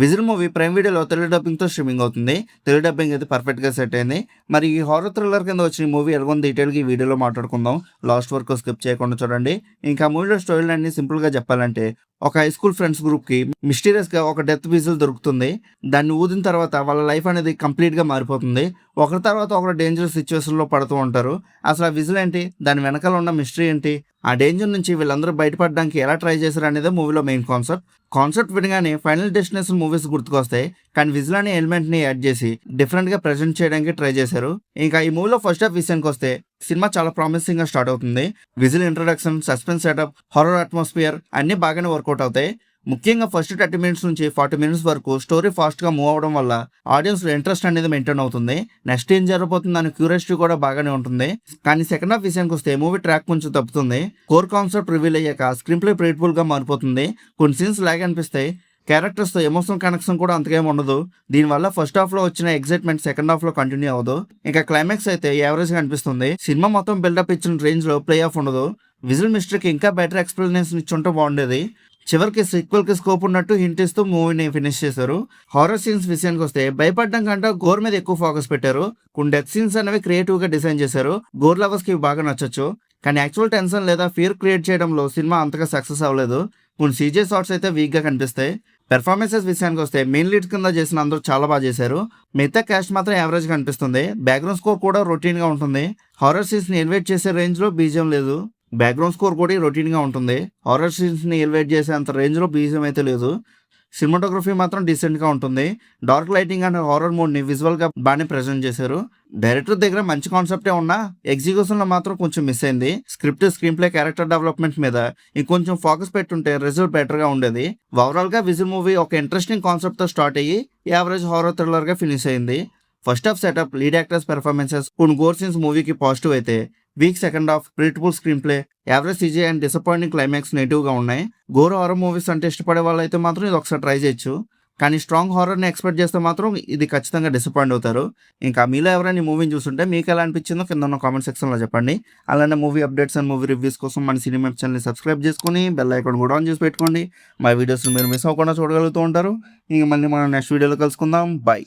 Whistle movie prime వీడియోలో Telugu డబ్బింగ్తో streaming అవుతుంది. Telugu dubbing అయితే పర్ఫెక్ట్గా సెట్ అయింది. మరి ఈ హారర్ థ్రిల్లర్ కింద వచ్చిన ఈ మూవీ ఎలాగొంది డీటెయిల్గా ఈ వీడియోలో మాట్లాడుకుందాం. లాస్ట్ వరకు స్కిప్ చేయకుండా చూడండి. ఇంకా మూవీలో స్టోరీ అన్ని సింపుల్గా చెప్పాలంటే ఒక హై స్కూల్ ఫ్రెండ్స్ గ్రూప్కి మిస్టీరియస్గా ఒక డెత్ విజిల్ దొరుకుతుంది. దాన్ని ఊదిన తర్వాత వాళ్ళ లైఫ్ అనేది కంప్లీట్గా మారిపోతుంది. ఒకరి తర్వాత ఒకరు డేంజరస్ సిచ్యువేషన్లో పడుతూ ఉంటారు. అసలు ఆ విజిల్ ఏంటి, దాని వెనకాల ఉన్న మిస్టరీ ఏంటి, ఆ డేంజర్ నుంచి వీళ్ళందరూ బయటపడడానికి ఎలా ట్రై చేశారు అనేది మూవీలో మెయిన్ కాన్సెప్ట్ వినగానే ఫైనల్ డెస్టినేషన్ మూవీస్ గుర్తుకొస్తాయి. కానీ విజిల్ అనే ఎలిమెంట్ని యాడ్ చేసి డిఫరెంట్గా ప్రజెంట్ చేయడానికి ట్రై చేశారు. ఇంకా ఈ మూవీలో ఫస్ట్ హాఫ్ విషయానికి వస్తే సినిమా చాలా ప్రామిసింగ్గా స్టార్ట్ అవుతుంది. Whistle introduction, suspense setup, horror atmosphere అన్నీ బాగానే వర్కౌట్ అవుతాయి. ముఖ్యంగా ఫస్ట్ 30 మినిట్స్ నుంచి 40 మినిట్స్ వరకు స్టోరీ ఫాస్ట్గా మూవ్ అవడం వల్ల ఆడియన్స్లో ఇంట్రెస్ట్ అనేది మెయింటైన్ అవుతుంది. నెక్స్ట్ ఏం జరగబోతుంది అనే క్యూరియాసిటీ కూడా బాగానే ఉంటుంది. కానీ సెకండ్ హాఫ్ విషయానికి వస్తే మూవీ ట్రాక్ కొంచెం తప్పుతుంది. కోర్ కాన్సెప్ట్ రివీల్ అయ్యాక స్క్రీన్ ప్లే ప్రెడిక్టబుల్గా మారిపోతుంది. కొన్ని సీన్స్ లాగ్ అనిపిస్తాయి. క్యారెక్టర్స్తో ఎమోషనల్ కనెక్షన్ కూడా అంతకేం ఉండదు. దీనివల్ల ఫస్ట్ హాఫ్లో వచ్చిన ఎగ్జైట్మెంట్ సెకండ్ హాఫ్లో కంటిన్యూ అవ్వదు. ఇంకా క్లైమాక్స్ అయితే యావరేజ్గా అనిపిస్తుంది. సినిమా మొత్తం బిల్డప్ ఇచ్చిన రేంజ్లో ప్లే ఆఫ్ ఉండదు. విజిల్ మిస్టరీకి ఇంకా బెటర్ ఎక్స్ప్లెనేషన్ ఇచ్చుంటే బాగుండేది. చివరికి సీక్వెల్కి స్కోప్ ఉన్నట్టు హింట్ ఇస్తూ మూవీని ఫినిష్ చేశారు. హారర్ సీన్స్ విషయానికి వస్తే భయపడడం కంటే గోర్ మీద ఎక్కువ ఫోకస్ పెట్టారు. కొన్ని డెత్ సీన్స్ అనేవి క్రియేటివ్గా డిజైన్ చేశారు. గోర్ లవర్స్కి బాగా నచ్చొచ్చు. కానీ యాక్చువల్ టెన్షన్ లేదా ఫియర్ క్రియేట్ చేయడంలో సినిమా అంతగా సక్సెస్ అవ్వలేదు. కొన్ని సీజే షాట్స్ అయితే వీక్గా కనిపిస్తాయి. పెర్ఫార్మెన్సెస్ విషయానికి వస్తే మెయిన్ లీడ్ కింద చేసిన అందరూ చాలా బాగా చేశారు. మిగతా క్యాస్ట్ మాత్రం యావరేజ్గా అనిపిస్తుంది. బ్యాక్గ్రౌండ్ స్కోర్ కూడా రొటీన్గా ఉంటుంది. హారర్ సీన్స్ని ఎలివేట్ చేసే రేంజ్లో బీజియం లేదు. బ్యాక్గ్రౌండ్ స్కోర్ కూడా రొటీన్గా ఉంటుంది. హారర్ సీన్స్ని ఎలివేట్ చేసే అంత రేంజ్లో బీజియం అయితే లేదు. సినిమాటోగ్రఫీ మాత్రం డీసెంట్గా ఉంటుంది. డార్క్ లైటింగ్ అండ్ హారర్ మోడ్ని విజువల్గా బాగానే ప్రజెంట్ చేశారు. డైరెక్టర్ దగ్గర మంచి కాన్సెప్టే ఉన్నా ఎగ్జిక్యూషన్లో మాత్రం కొంచెం మిస్ అయింది. Script, screen play, character development మీద ఇంకొంచెం ఫోకస్ పెట్టుంటే రిజల్ట్ బెటర్గా ఉండేది. ఓవరాల్గా విజిల్ మూవీ ఒక ఇంట్రెస్టింగ్ కాన్సెప్ట్తో స్టార్ట్ అయ్యి యావరేజ్ హారర్ థ్రిల్లర్గా ఫినిష్ అయింది. First half setup, lead actors performances, కొన్ని గోర్ సీన్స్ మూవీకి పాజిటివ్ అయితే week second half, predictable screen play, average CG and disappointing climax నెగిటివ్గా ఉన్నాయి. గోర్ హారర్ మూవీస్ అంటే ఇష్టపడే వాళ్ళైతే మాత్రం ఇది ఒకసారి ట్రై చేయొచ్చు. కానీ స్ట్రాంగ్ హారర్ని ఎక్స్పెక్ట్ చేస్తే మాత్రం ఇది ఖచ్చితంగా డిసప్పాయింట్ అవుతారు. ఇంకా మీలో ఎవరైనా ఈ మూవీని చూస్తుంటే మీకు ఎలా అనిపించిందో కింద ఉన్న కామెంట్ సెక్షన్లో చెప్పండి. అలానే movie updates and movie reviews కోసం మన సినిమా ఛానల్ని సబ్స్క్రైబ్ చేసుకుని బెల్ ఐకాన్ కూడా ఆన్ చేసి పెట్టుకోండి. మా వీడియోస్ మీరు మిస్ అవ్వకుండా చూడగలుగుతూ ఉంటారు. ఇంక మళ్ళీ మనం నెక్స్ట్ వీడియోలో కలుసుకుందాం. బాయ్.